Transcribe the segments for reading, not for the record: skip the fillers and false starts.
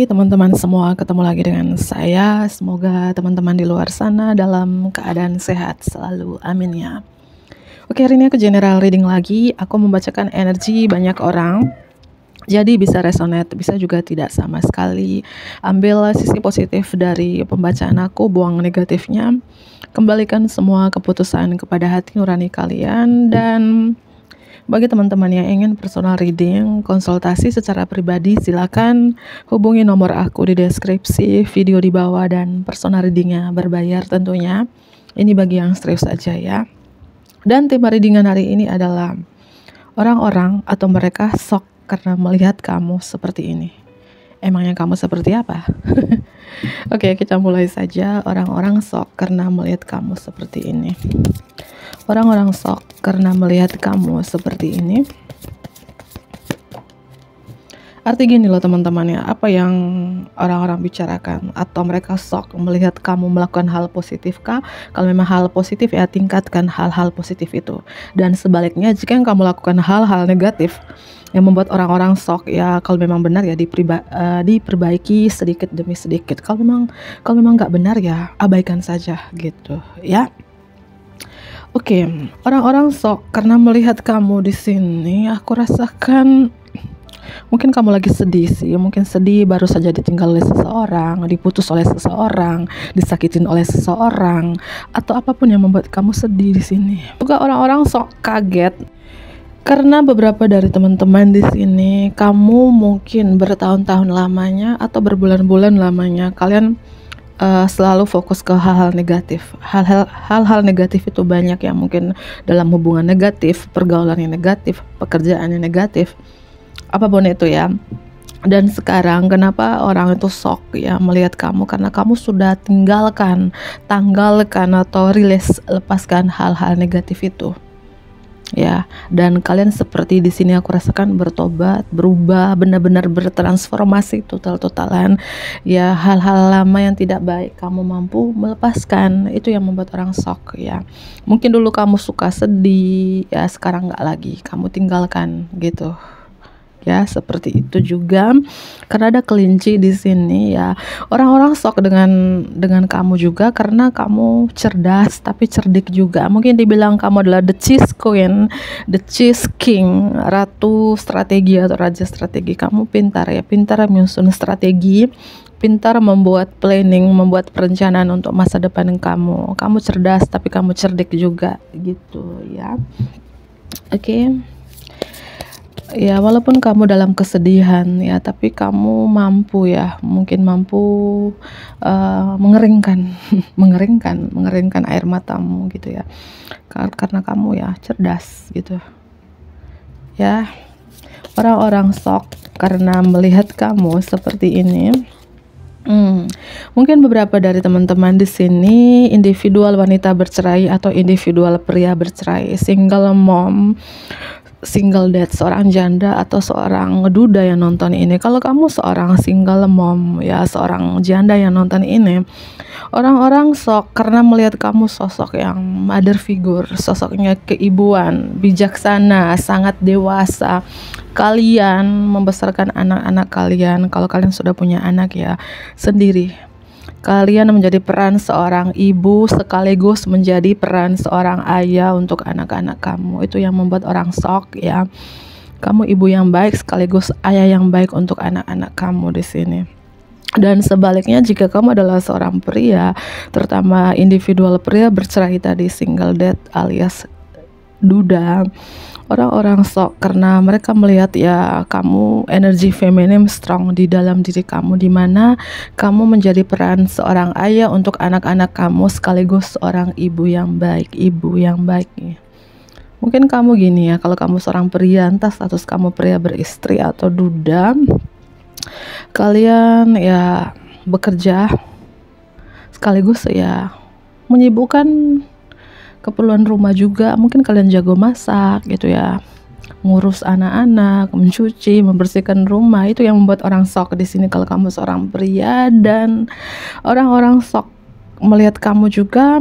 Hai teman-teman semua, ketemu lagi dengan saya. Semoga teman-teman di luar sana dalam keadaan sehat selalu, amin ya. Oke, hari ini aku general reading lagi. Aku membacakan energi banyak orang, jadi bisa resonate, bisa juga tidak sama sekali. Ambil sisi positif dari pembacaan aku, buang negatifnya. Kembalikan semua keputusan kepada hati nurani kalian. Dan bagi teman-teman yang ingin personal reading, konsultasi secara pribadi, silakan hubungi nomor aku di deskripsi video di bawah, dan personal readingnya berbayar tentunya. Ini bagi yang serius saja ya. Dan tema readingan hari ini adalah orang-orang atau mereka shock karena melihat kamu seperti ini. Emangnya kamu seperti apa? Oke, kita mulai saja. Orang-orang shock karena melihat kamu seperti ini. Orang-orang shock karena melihat kamu seperti ini. Arti gini loh teman-teman ya, apa yang orang-orang bicarakan atau mereka shock melihat kamu melakukan hal positif kah? Kalau memang hal positif ya tingkatkan hal-hal positif itu. Dan sebaliknya jika yang kamu lakukan hal-hal negatif yang membuat orang-orang shock ya, kalau memang benar ya diperbaiki sedikit demi sedikit. Kalau memang nggak benar ya abaikan saja gitu ya. Oke, orang-orang shock karena melihat kamu di sini. Aku rasakan mungkin kamu lagi sedih sih, mungkin sedih baru saja ditinggal oleh seseorang, diputus oleh seseorang, disakitin oleh seseorang, atau apapun yang membuat kamu sedih di sini. Juga orang-orang shock kaget karena beberapa dari teman-teman di sini kamu mungkin bertahun-tahun lamanya atau berbulan-bulan lamanya kalian selalu fokus ke hal-hal negatif. Hal-hal negatif itu banyak ya, mungkin dalam hubungan negatif, pergaulan yang negatif, pekerjaan yang negatif, apapun itu ya. Dan sekarang kenapa orang itu shock ya melihat kamu, karena kamu sudah tanggalkan atau lepaskan hal-hal negatif itu. Ya, dan kalian seperti di sini aku rasakan bertobat, berubah, benar-benar bertransformasi total-totalan. Ya, hal-hal lama yang tidak baik kamu mampu melepaskan. Itu yang membuat orang shock ya. Mungkin dulu kamu suka sedih, ya sekarang nggak lagi. Kamu tinggalkan gitu. Ya, seperti itu juga karena ada kelinci di sini ya. Orang-orang shock dengan kamu juga karena kamu cerdas tapi cerdik juga. Mungkin dibilang kamu adalah the cheese queen, the cheese king, ratu strategi atau raja strategi. Kamu pintar ya, pintar menyusun strategi, pintar membuat planning, membuat perencanaan untuk masa depan kamu. Kamu cerdas tapi kamu cerdik juga gitu ya. Oke. Ya, walaupun kamu dalam kesedihan ya, tapi kamu mampu ya, mungkin mampu mengeringkan mengeringkan air matamu gitu ya, karena kamu ya cerdas gitu ya. Orang-orang shock karena melihat kamu seperti ini. Mungkin beberapa dari teman-teman di sini individual wanita bercerai atau individual pria bercerai, single mom, single dad, seorang janda atau seorang duda yang nonton ini. Kalau kamu seorang single mom ya, seorang janda yang nonton ini, orang-orang shock karena melihat kamu sosok yang mother figure, sosoknya keibuan, bijaksana, sangat dewasa. Kalian membesarkan anak-anak kalian, kalau kalian sudah punya anak ya, sendiri. Kalian menjadi peran seorang ibu sekaligus menjadi peran seorang ayah untuk anak-anak kamu. Itu yang membuat orang shock ya. Kamu ibu yang baik sekaligus ayah yang baik untuk anak-anak kamu di sini. Dan sebaliknya jika kamu adalah seorang pria, terutama individual pria bercerai tadi, single dad alias duda, orang-orang shock karena mereka melihat ya kamu energi feminim strong di dalam diri kamu, di mana kamu menjadi peran seorang ayah untuk anak-anak kamu sekaligus seorang ibu yang baik nih. Mungkin kamu gini ya, kalau kamu seorang pria, entah status kamu pria beristri atau duda, kalian ya bekerja sekaligus ya menyibukkan keperluan rumah juga. Mungkin kalian jago masak gitu ya, ngurus anak-anak, mencuci, membersihkan rumah. Itu yang membuat orang shock di sini kalau kamu seorang pria. Dan orang-orang shock melihat kamu juga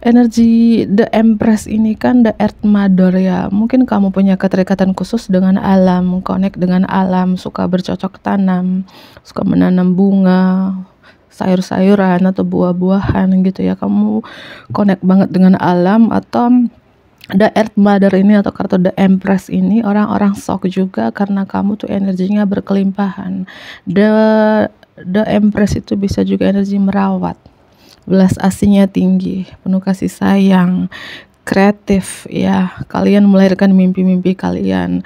Energi The Empress ini kan The Earth Mother ya. Mungkin kamu punya keterikatan khusus dengan alam, connect dengan alam, suka bercocok tanam, suka menanam bunga, sayur-sayuran atau buah-buahan gitu ya. Kamu connect banget dengan alam. Atau The Earth Mother ini atau kartu The Empress ini orang-orang shock juga karena kamu tuh energinya berkelimpahan. The Empress itu bisa juga energi merawat, belas asihnya tinggi, penuh kasih sayang, kreatif ya. Kalian melahirkan mimpi-mimpi kalian.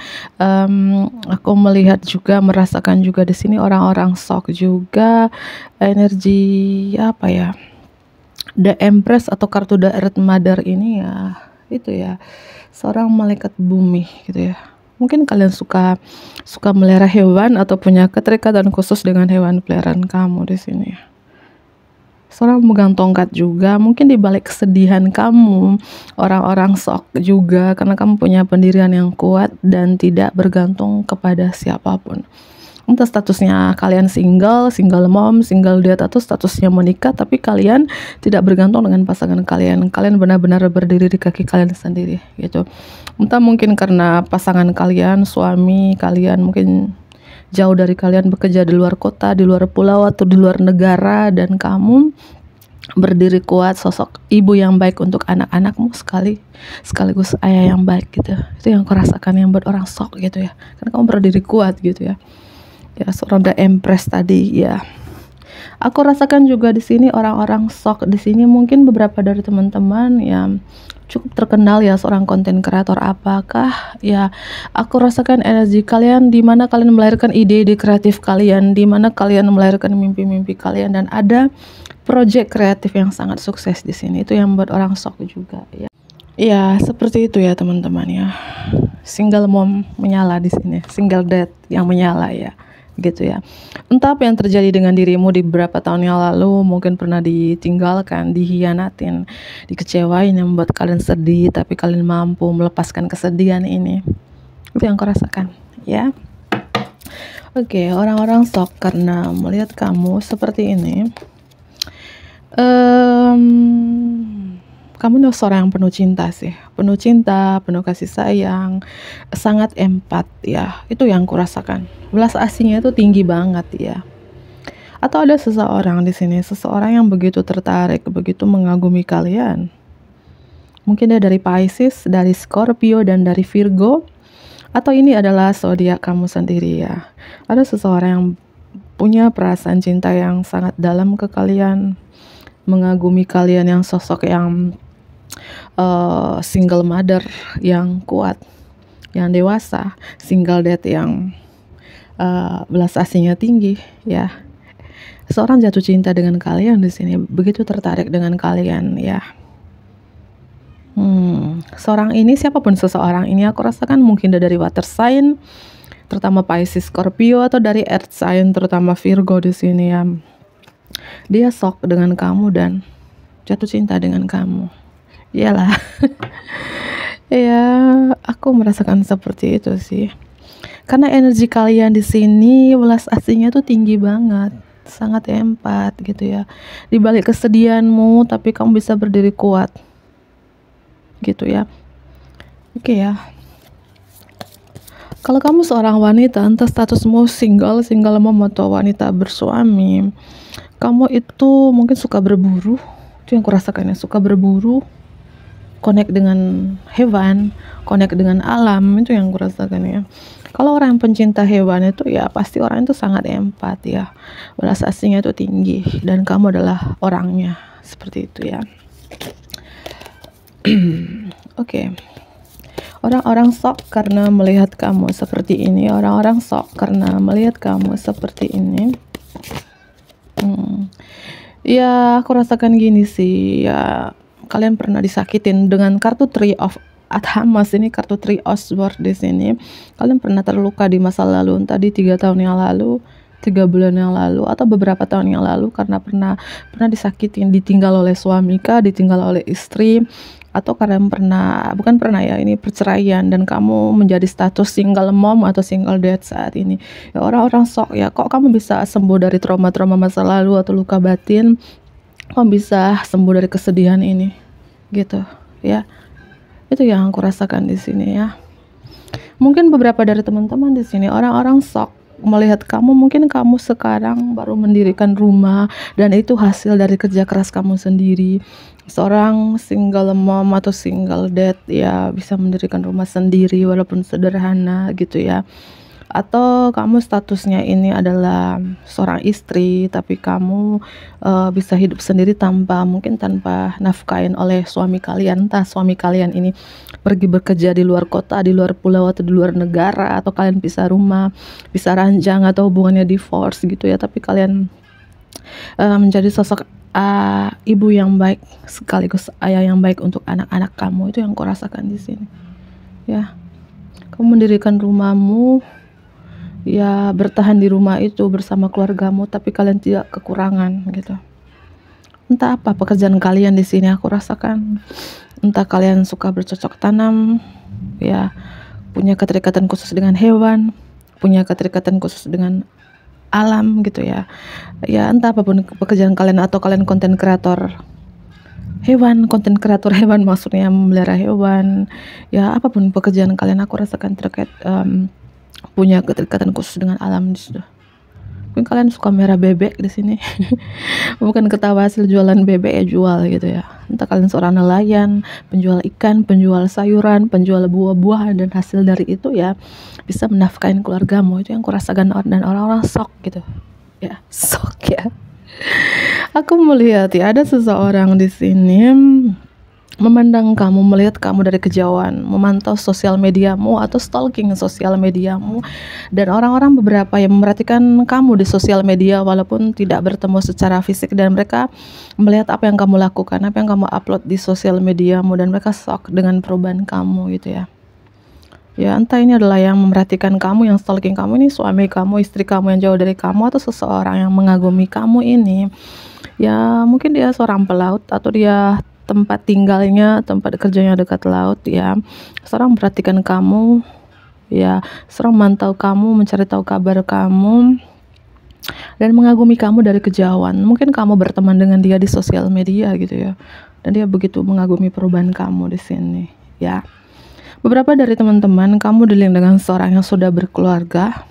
Aku melihat juga, merasakan juga di sini orang-orang shock juga energi apa ya? The Empress atau kartu The Earth Mother ini ya, itu ya, seorang malaikat bumi gitu ya. Mungkin kalian suka melihara hewan atau punya keterikatan khusus dengan hewan peliharaan kamu di sini. Seorang memegang tongkat juga, mungkin di balik kesedihan kamu, orang-orang shock juga karena kamu punya pendirian yang kuat dan tidak bergantung kepada siapapun. Entah statusnya kalian single mom, single dad, atau statusnya menikah, tapi kalian tidak bergantung dengan pasangan kalian. Kalian benar-benar berdiri di kaki kalian sendiri gitu. Entah mungkin karena pasangan kalian, suami kalian mungkin jauh dari kalian, bekerja di luar kota, di luar pulau, atau di luar negara, dan kamu berdiri kuat, sosok ibu yang baik untuk anak-anakmu, sekaligus ayah yang baik gitu. Itu yang aku rasakan, yang buat orang shock gitu ya, karena kamu berdiri kuat gitu ya. Ya, seorang The Empress tadi ya. Aku rasakan juga di sini orang-orang shock di sini. Mungkin beberapa dari teman-teman yang cukup terkenal ya, seorang konten kreator apakah ya. Aku rasakan energi kalian di mana kalian melahirkan ide-ide kreatif kalian, di mana kalian melahirkan mimpi-mimpi kalian, dan ada project kreatif yang sangat sukses di sini. Itu yang membuat orang shock juga ya. Ya, seperti itu ya teman-teman ya. Single mom menyala di sini, single dad yang menyala ya. Gitu ya. Entah apa yang terjadi dengan dirimu di beberapa tahun yang lalu, mungkin pernah ditinggalkan, dihianatin, dikecewain, yang membuat kalian sedih, tapi kalian mampu melepaskan kesedihan ini. Itu yang kau rasakan ya. Oke, orang-orang shock karena melihat kamu seperti ini. Kamu adalah seorang yang penuh cinta sih, penuh kasih sayang, sangat empat ya. Itu yang kurasakan. Belas asihnya itu tinggi banget ya. Atau ada seseorang di sini, seseorang yang begitu tertarik, begitu mengagumi kalian. Mungkin dia dari Pisces, dari Scorpio, dan dari Virgo. Atau ini adalah zodiak kamu sendiri ya. Ada seseorang yang punya perasaan cinta yang sangat dalam ke kalian, mengagumi kalian, yang sosok yang single mother yang kuat, yang dewasa, single dad yang belas asihnya tinggi ya. Seorang jatuh cinta dengan kalian di sini, begitu tertarik dengan kalian ya. Seorang ini, siapapun seseorang ini, aku rasakan mungkin dari water sign, terutama Pisces, Scorpio, atau dari earth sign, terutama Virgo di sini ya. Dia shock dengan kamu dan jatuh cinta dengan kamu. Iyalah. Ya, aku merasakan seperti itu sih. Karena energi kalian di sini, belas asihnya tuh tinggi banget, sangat empat gitu ya. Di balik kesedihanmu, tapi kamu bisa berdiri kuat, gitu ya. Oke ya. Kalau kamu seorang wanita, entah statusmu single mom atau wanita bersuami, kamu itu mungkin suka berburu. Itu yang kurasakan ya, suka berburu, connect dengan hewan, connect dengan alam. Itu yang kurasakan ya. Kalau orang yang pencinta hewan itu ya pasti orang itu sangat empat ya, belas asihnya itu tinggi, dan kamu adalah orangnya seperti itu ya. Oke. Orang-orang shock karena melihat kamu seperti ini. Orang-orang shock karena melihat kamu seperti ini. Ya, aku rasakan gini sih ya. Kalian pernah disakitin dengan kartu Three of Athamas ini, kartu Three of Swords di sini. Kalian pernah terluka di masa lalu, entah di 3 tahun yang lalu, 3 bulan yang lalu, atau beberapa tahun yang lalu, karena pernah disakitin, ditinggal oleh suami kah, ditinggal oleh istri, atau kalian ini perceraian dan kamu menjadi status single mom atau single dad saat ini. Ya, orang-orang shock ya, kok kamu bisa sembuh dari trauma-trauma masa lalu atau luka batin? Kamu bisa sembuh dari kesedihan ini gitu ya. Itu yang aku rasakan di sini ya. Mungkin beberapa dari teman-teman di sini orang-orang shock melihat kamu, mungkin kamu sekarang baru mendirikan rumah dan itu hasil dari kerja keras kamu sendiri. Seorang single mom atau single dad ya bisa mendirikan rumah sendiri walaupun sederhana gitu ya. Atau kamu statusnya ini adalah seorang istri tapi kamu bisa hidup sendiri tanpa nafkahin oleh suami kalian, entah suami kalian ini pergi bekerja di luar kota, di luar pulau atau di luar negara, atau kalian pisah rumah, pisah ranjang, atau hubungannya divorce gitu ya, tapi kalian menjadi sosok ibu yang baik sekaligus ayah yang baik untuk anak-anak kamu. Itu yang aku rasakan di sini ya. Kamu mendirikan rumahmu ya, bertahan di rumah itu bersama keluargamu, tapi kalian tidak kekurangan gitu. Entah apa pekerjaan kalian di sini, aku rasakan entah kalian suka bercocok tanam ya, punya keterikatan khusus dengan hewan, punya keterikatan khusus dengan alam gitu ya. Ya entah apapun pekerjaan kalian, atau kalian konten kreator hewan, konten kreator hewan maksudnya memelihara hewan ya, apapun pekerjaan kalian, aku rasakan terkait punya keterikatan khusus dengan alam di situ. Mungkin kalian suka merah bebek di sini. Bukan ketawa hasil jualan bebek ya, jual gitu ya. Entah kalian seorang nelayan, penjual ikan, penjual sayuran, penjual buah-buahan, dan hasil dari itu ya bisa menafkahin keluargamu. Itu yang kurasakan, dan orang-orang shock gitu ya, shock ya. Aku melihat ya ada seseorang di sini memandang kamu, melihat kamu dari kejauhan, memantau sosial mediamu atau stalking sosial mediamu, dan orang-orang beberapa yang memperhatikan kamu di sosial media walaupun tidak bertemu secara fisik, dan mereka melihat apa yang kamu lakukan, apa yang kamu upload di sosial mediamu, dan mereka shock dengan perubahan kamu gitu ya. Ya entah ini adalah yang memperhatikan kamu, yang stalking kamu ini suami kamu, istri kamu yang jauh dari kamu, atau seseorang yang mengagumi kamu ini. Ya mungkin dia seorang pelaut, atau dia tempat tinggalnya, tempat kerjanya dekat laut ya. Seorang memperhatikan kamu ya, seorang memantau kamu, mencari tahu kabar kamu, dan mengagumi kamu dari kejauhan. Mungkin kamu berteman dengan dia di sosial media gitu ya, dan dia begitu mengagumi perubahan kamu di sini ya. Beberapa dari teman-teman kamu dealing dengan seorang yang sudah berkeluarga,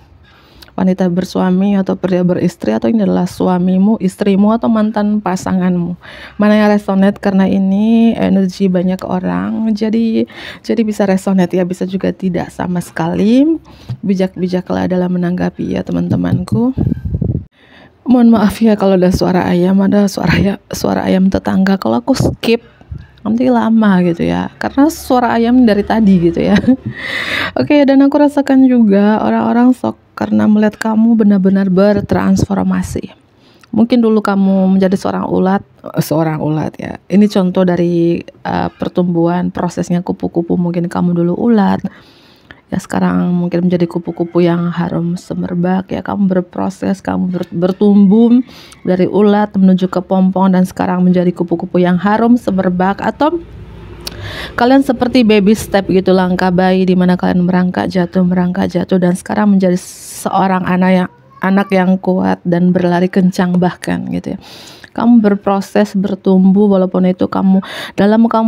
wanita bersuami atau pria beristri, atau ini adalah suamimu, istrimu, atau mantan pasanganmu. Mana yang resonate, karena ini energi banyak orang, jadi bisa resonate ya, bisa juga tidak sama sekali. Bijak-bijaklah dalam menanggapi ya teman-temanku. Mohon maaf ya kalau ada suara ayam, suara ayam tetangga. Kalau aku skip nanti lama gitu ya, karena suara ayam dari tadi gitu ya. Oke, dan aku rasakan juga orang-orang shock karena melihat kamu benar-benar bertransformasi. Mungkin dulu kamu menjadi seorang ulat ya. Ini contoh dari pertumbuhan prosesnya kupu-kupu. Mungkin kamu dulu ulat ya, sekarang mungkin menjadi kupu-kupu yang harum semerbak ya. Kamu berproses, kamu bertumbuh dari ulat menuju ke pompong, dan sekarang menjadi kupu-kupu yang harum semerbak. Atau kalian seperti baby step gitu, langkah bayi di mana kalian merangkak jatuh, dan sekarang menjadi seorang anak yang kuat dan berlari kencang bahkan gitu ya. Kamu berproses, bertumbuh, walaupun itu kamu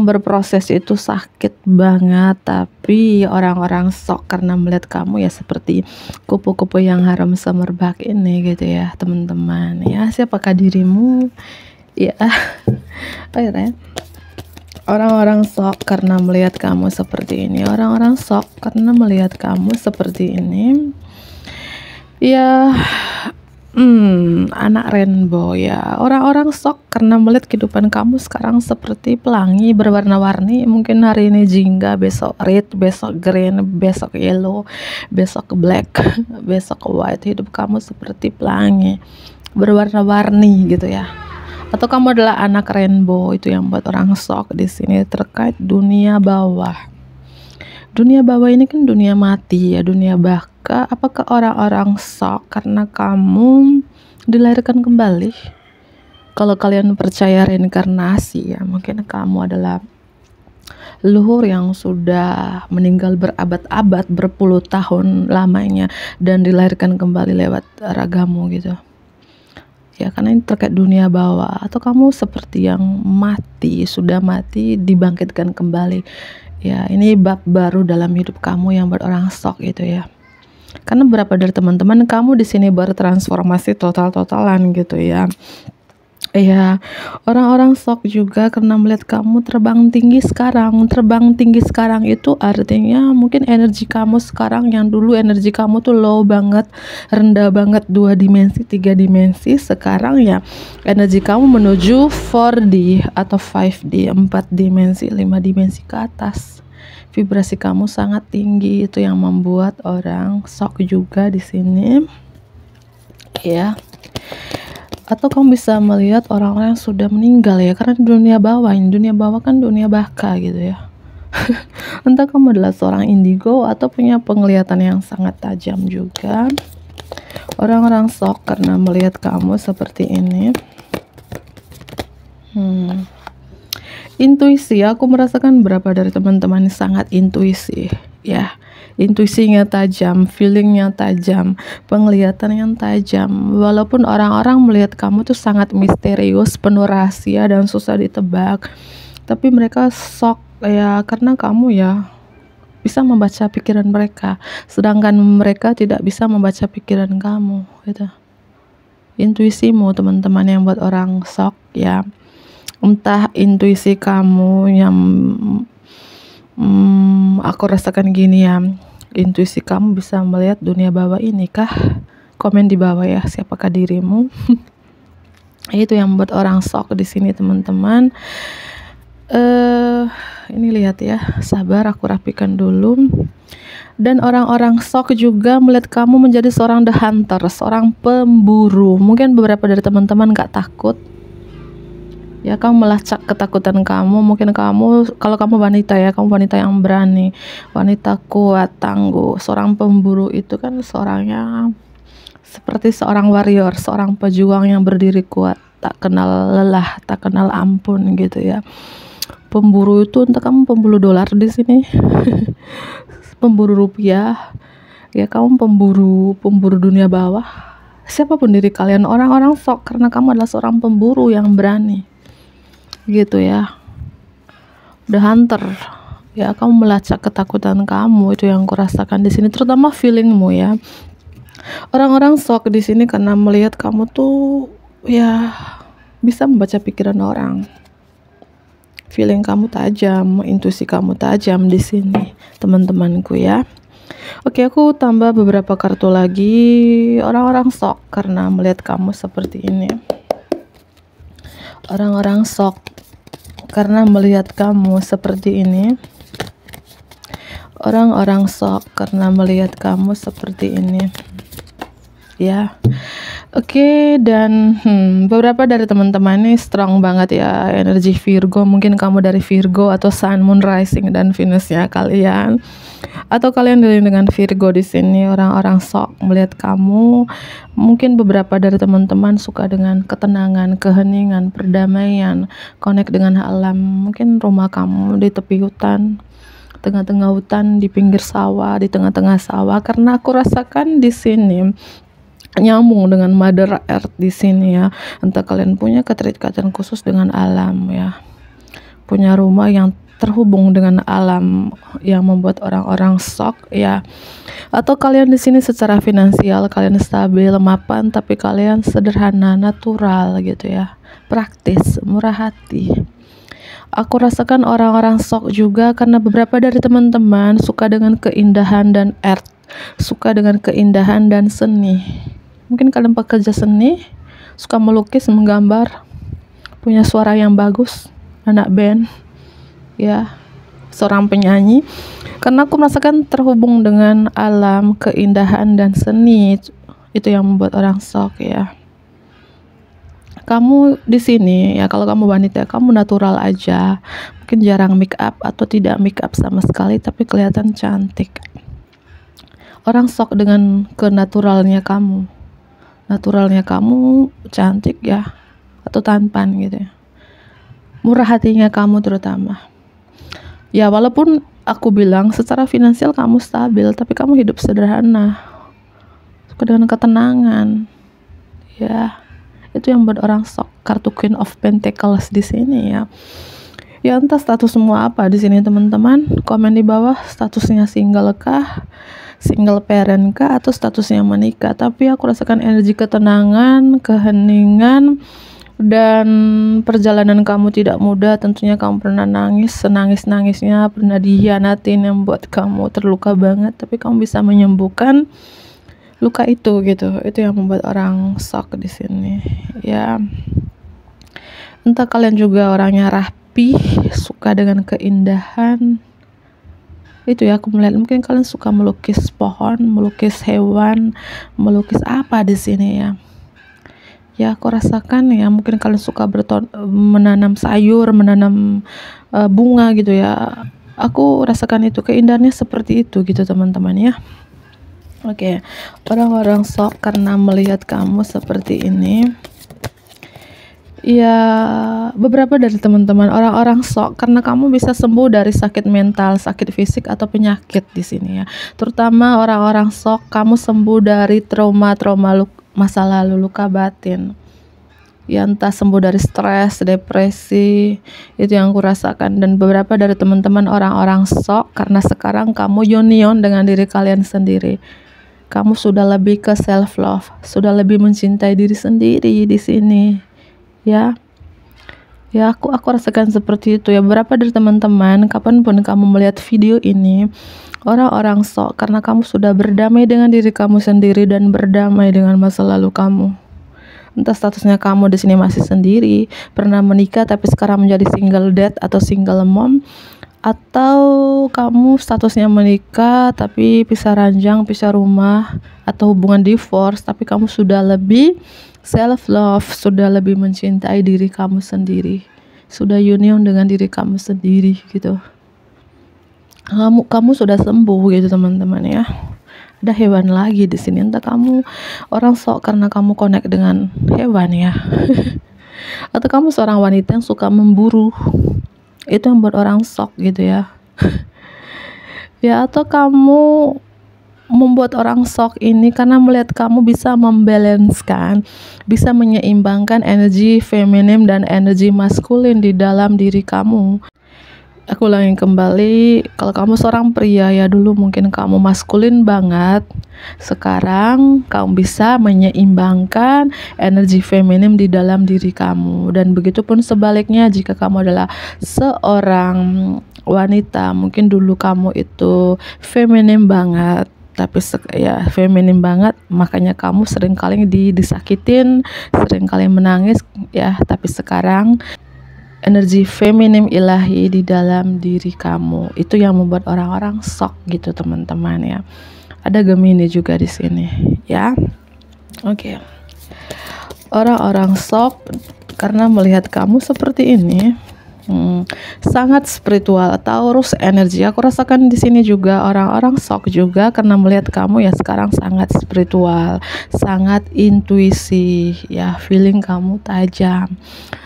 berproses itu sakit banget, tapi orang-orang shock karena melihat kamu ya seperti kupu-kupu yang harum semerbak ini gitu ya teman-teman ya. Siapakah dirimu ya? Akhirnya orang-orang shock karena melihat kamu seperti ini. Orang-orang shock karena melihat kamu seperti ini ya. Anak rainbow ya. Orang-orang shock karena melihat kehidupan kamu sekarang seperti pelangi berwarna-warni. Mungkin hari ini jingga, besok red, besok green, besok yellow, besok black, besok white. Hidup kamu seperti pelangi berwarna-warni gitu ya. Atau kamu adalah anak rainbow. Itu yang buat orang shock di sini terkait dunia bawah. Dunia bawah ini kan dunia mati ya, dunia baka. Apakah orang-orang shock karena kamu dilahirkan kembali? Kalau kalian percaya reinkarnasi ya, mungkin kamu adalah leluhur yang sudah meninggal berabad-abad, berpuluh tahun lamanya, dan dilahirkan kembali lewat ragamu gitu ya, karena ini terkait dunia bawah, atau kamu seperti yang mati, sudah mati dibangkitkan kembali. Ya, ini bab baru dalam hidup kamu yang buat orang shock gitu ya. Karena beberapa dari teman-teman kamu di sini bertransformasi total-totalan gitu ya. Ya, orang-orang shock juga karena melihat kamu terbang tinggi sekarang. Terbang tinggi sekarang itu artinya mungkin energi kamu sekarang, yang dulu energi kamu tuh low banget, rendah banget, 2 dimensi, 3 dimensi. Sekarang ya energi kamu menuju 4D atau 5D, 4 dimensi, 5 dimensi ke atas. Vibrasi kamu sangat tinggi, itu yang membuat orang shock juga di sini. Ya. Atau kamu bisa melihat orang-orang yang sudah meninggal ya, karena di dunia bawah, dunia bawah kan dunia baka gitu ya. Entah kamu adalah seorang indigo atau punya penglihatan yang sangat tajam juga. Orang-orang shock karena melihat kamu seperti ini. Intuisi, aku merasakan beberapa dari teman-teman sangat intuisi ya. Intuisinya tajam, feelingnya tajam, penglihatan yang tajam. Walaupun orang-orang melihat kamu tuh sangat misterius, penuh rahasia dan susah ditebak, tapi mereka shock ya, karena kamu ya bisa membaca pikiran mereka, sedangkan mereka tidak bisa membaca pikiran kamu gitu. Intuisimu teman-teman yang buat orang shock ya. Entah intuisi kamu yang aku rasakan gini ya, intuisi kamu bisa melihat dunia bawah ini kah? Komen di bawah ya, siapakah dirimu? Itu yang membuat orang shock di sini teman-teman. Ini lihat ya, sabar, aku rapikan dulu. Dan orang-orang shock juga melihat kamu menjadi seorang the hunter, seorang pemburu. Mungkin beberapa dari teman-teman gak takut ya, kamu melacak ketakutan kamu. Mungkin kamu, kalau kamu wanita ya, kamu wanita yang berani, wanita kuat, tangguh. Seorang pemburu itu kan seorangnya seperti seorang warrior, seorang pejuang yang berdiri kuat, tak kenal lelah, tak kenal ampun gitu ya. Pemburu itu, entah kamu pemburu dolar di sini, pemburu rupiah, ya kamu pemburu dunia bawah. Siapapun diri kalian, orang-orang shock karena kamu adalah seorang pemburu yang berani. Gitu ya, the hunter ya, kamu melacak ketakutan kamu, itu yang kurasakan di sini, terutama feelingmu ya. Orang-orang shock di sini karena melihat kamu tuh ya bisa membaca pikiran orang, feeling kamu tajam, intuisi kamu tajam di sini teman-temanku ya. Oke, aku tambah beberapa kartu lagi. Orang-orang shock karena melihat kamu seperti ini. Orang-orang shock karena melihat kamu seperti ini. Orang-orang shock karena melihat kamu seperti ini. Ya. Oke, dan beberapa dari teman-teman ini strong banget ya, energi Virgo. Mungkin kamu dari Virgo atau Sun, Moon, Rising dan Venusnya kalian, atau kalian dengan Virgo di sini. Orang-orang shock melihat kamu. Mungkin beberapa dari teman-teman suka dengan ketenangan, keheningan, perdamaian, connect dengan alam. Mungkin rumah kamu di tepi hutan, tengah-tengah hutan, di pinggir sawah, di tengah-tengah sawah. Karena aku rasakan di sini nyambung dengan Mother Earth di sini ya. Entah kalian punya keterikatan khusus dengan alam ya, punya rumah yang terhubung dengan alam yang membuat orang-orang shock ya. Atau kalian di sini secara finansial kalian stabil, mapan, tapi kalian sederhana, natural gitu ya, praktis, murah hati. Aku rasakan orang-orang shock juga karena beberapa dari teman-teman suka dengan keindahan dan art, suka dengan keindahan dan seni. Mungkin kalian pekerja seni, suka melukis, menggambar, punya suara yang bagus, anak band ya, seorang penyanyi. Karena aku merasakan terhubung dengan alam, keindahan dan seni, itu yang membuat orang shock ya. Kamu di sini ya, kalau kamu wanita, kamu natural aja, mungkin jarang make up atau tidak make up sama sekali, tapi kelihatan cantik. Orang shock dengan kenaturalnya kamu, naturalnya kamu cantik ya, atau tampan gitu ya. Murah hatinya kamu terutama ya. Walaupun aku bilang secara finansial kamu stabil, tapi kamu hidup sederhana, suka dengan ketenangan ya. Itu yang buat orang shock. Kartu Queen of Pentacles di sini ya. Ya entah status semua apa di sini teman-teman. Komen di bawah statusnya single kah, single parent kah, atau statusnya menikah. Tapi aku rasakan energi ketenangan, keheningan, dan perjalanan kamu tidak mudah. Tentunya kamu pernah nangis, senangis-nangisnya, pernah dihianatin yang buat kamu terluka banget. Tapi kamu bisa menyembuhkan luka itu gitu. Itu yang membuat orang shock di sini. Ya, entah kalian juga orangnya rapi, suka dengan keindahan. Itu ya, aku melihat mungkin kalian suka melukis pohon, melukis hewan, melukis apa di sini ya. Ya, aku rasakan ya mungkin kalian suka menanam sayur, menanam bunga gitu ya. Aku rasakan itu, keindahannya seperti itu gitu teman-teman ya. Oke, orang-orang shock karena melihat kamu seperti ini. Ya, beberapa dari teman-teman orang-orang shock karena kamu bisa sembuh dari sakit mental, sakit fisik atau penyakit di sini ya. Terutama orang-orang shock kamu sembuh dari trauma-trauma masa lalu, luka batin. Ya entah sembuh dari stres, depresi, itu yang aku rasakan. Dan beberapa dari teman-teman orang-orang shock karena sekarang kamu union dengan diri kalian sendiri. Kamu sudah lebih ke self love, sudah lebih mencintai diri sendiri di sini. Ya, aku rasakan seperti itu ya. Beberapa dari teman-teman, kapanpun kamu melihat video ini, orang-orang shock karena kamu sudah berdamai dengan diri kamu sendiri dan berdamai dengan masa lalu kamu. Entah statusnya kamu di sini masih sendiri, pernah menikah tapi sekarang menjadi single dad atau single mom, atau kamu statusnya menikah tapi pisah ranjang, pisah rumah, atau hubungan divorce, tapi kamu sudah lebih self love, sudah lebih mencintai diri kamu sendiri, sudah union dengan diri kamu sendiri gitu. Kamu sudah sembuh gitu teman-teman ya. Ada hewan lagi di sini, entah kamu orang shock karena kamu connect dengan hewan ya. Atau kamu seorang wanita yang suka memburu, itu yang buat orang shock gitu ya. Ya, atau kamu membuat orang shock ini karena melihat kamu bisa membalanskan, bisa menyeimbangkan energi feminim dan energi maskulin di dalam diri kamu. Aku ulangi kembali, kalau kamu seorang pria ya, dulu mungkin kamu maskulin banget, sekarang kamu bisa menyeimbangkan energi feminim di dalam diri kamu. Dan begitupun sebaliknya, jika kamu adalah seorang wanita, mungkin dulu kamu itu feminim banget, tapi ya feminim banget, makanya kamu sering kali disakitin, sering kali menangis ya. Tapi sekarang energi feminim ilahi di dalam diri kamu, itu yang membuat orang-orang shock gitu teman-teman ya. Ada Gemini juga di sini ya. Oke. Orang-orang shock karena melihat kamu seperti ini. Sangat spiritual, Taurus energi. Aku rasakan di sini juga orang-orang shock juga karena melihat kamu ya sekarang sangat spiritual, sangat intuisi ya, feeling kamu tajam.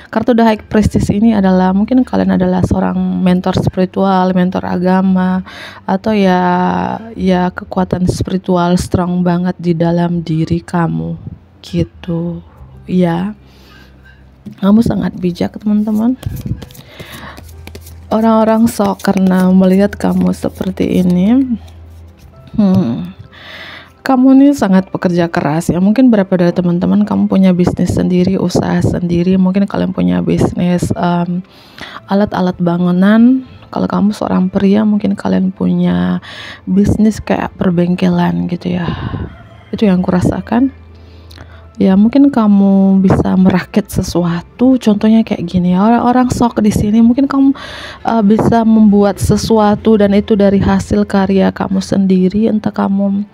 Kartu The High Priestess ini adalah mungkin kalian adalah seorang mentor spiritual, mentor agama, atau ya kekuatan spiritual strong banget di dalam diri kamu gitu ya. Kamu sangat bijak teman-teman. Orang-orang shock karena melihat kamu seperti ini. Kamu ini sangat pekerja keras ya. Mungkin berapa dari teman-teman kamu punya bisnis sendiri, usaha sendiri. Mungkin kalian punya bisnis alat-alat bangunan. Kalau kamu seorang pria, mungkin kalian punya bisnis kayak perbengkelan gitu ya. Itu yang kurasakan. Ya mungkin kamu bisa merakit sesuatu, contohnya kayak gini ya. Orang-orang shock di sini mungkin kamu bisa membuat sesuatu dan itu dari hasil karya kamu sendiri. Entah kamu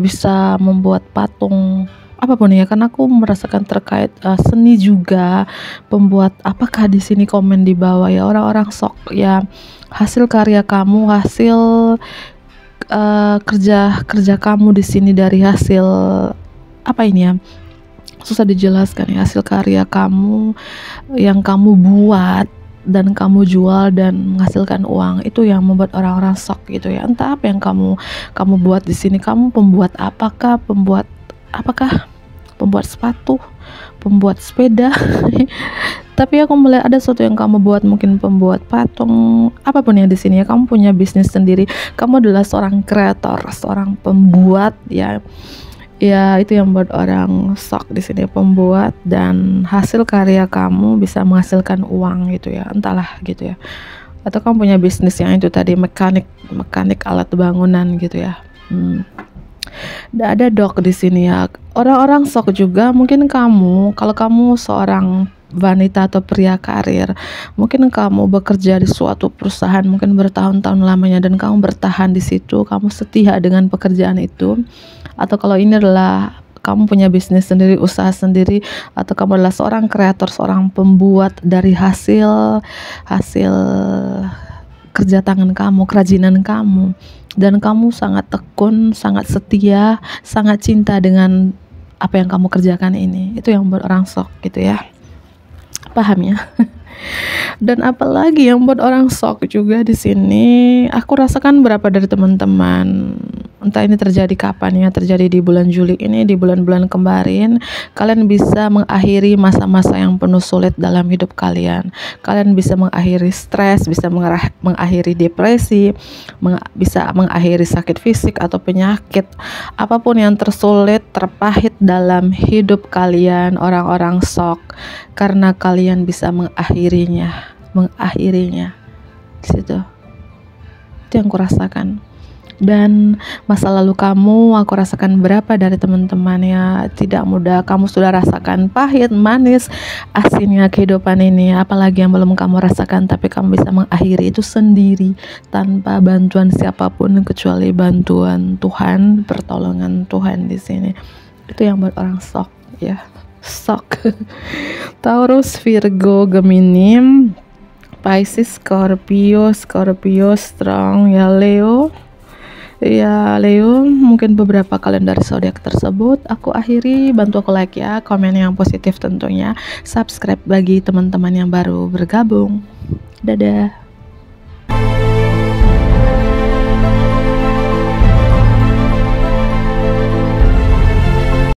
bisa membuat patung apapun ya, karena aku merasakan terkait seni juga, pembuat apakah di sini, komen di bawah ya. Orang-orang shock ya, hasil karya kamu, hasil kerja kamu di sini dari hasil apa ini ya, susah dijelaskan ya, hasil karya kamu yang kamu buat dan kamu jual dan menghasilkan uang, itu yang membuat orang-orang shock gitu ya. Entah apa yang kamu buat di sini, kamu pembuat apakah pembuat sepatu, pembuat sepeda. Tapi aku melihat ada sesuatu yang kamu buat, mungkin pembuat patung, apapun yang di sini ya, kamu punya bisnis sendiri, kamu adalah seorang kreator, seorang pembuat ya. Ya, itu yang buat orang shock di sini, pembuat, dan hasil karya kamu bisa menghasilkan uang gitu ya, entahlah gitu ya. Atau kamu punya bisnis yang itu tadi, mekanik alat bangunan gitu ya. Ada dok di sini ya. Orang-orang shock juga, mungkin kamu, kalau kamu seorang wanita atau pria karir, mungkin kamu bekerja di suatu perusahaan mungkin bertahun-tahun lamanya dan kamu bertahan di situ, kamu setia dengan pekerjaan itu. Atau kalau ini adalah kamu punya bisnis sendiri, usaha sendiri, atau kamu adalah seorang kreator, seorang pembuat dari hasil kerja tangan kamu, kerajinan kamu, dan kamu sangat tekun, sangat setia, sangat cinta dengan apa yang kamu kerjakan ini. Itu yang buat orang shock gitu ya, paham ya? Dan apalagi yang buat orang shock juga di sini, aku rasakan berapa dari teman-teman, entah ini terjadi kapan ya, terjadi di bulan Juli ini, di bulan-bulan kemarin, kalian bisa mengakhiri masa-masa yang penuh sulit dalam hidup kalian. Kalian bisa mengakhiri stres, bisa mengakhiri depresi, bisa mengakhiri sakit fisik atau penyakit, apapun yang tersulit, terpahit dalam hidup kalian. Orang-orang shock karena kalian bisa mengakhirinya di situ. Itu yang kurasakan. Dan masa lalu kamu, aku rasakan berapa dari teman-teman ya, tidak mudah. Kamu sudah rasakan pahit, manis, asinnya kehidupan ini, apalagi yang belum kamu rasakan, tapi kamu bisa mengakhiri itu sendiri tanpa bantuan siapapun kecuali bantuan Tuhan, pertolongan Tuhan di sini. Itu yang buat orang shock ya, shock. Taurus, Virgo, Gemini, Pisces, Scorpio strong ya, Leo. Ya Leo, mungkin beberapa kalian dari zodiak tersebut aku akhiri. Bantu aku like ya, komen yang positif tentunya, subscribe bagi teman-teman yang baru bergabung. Dadah.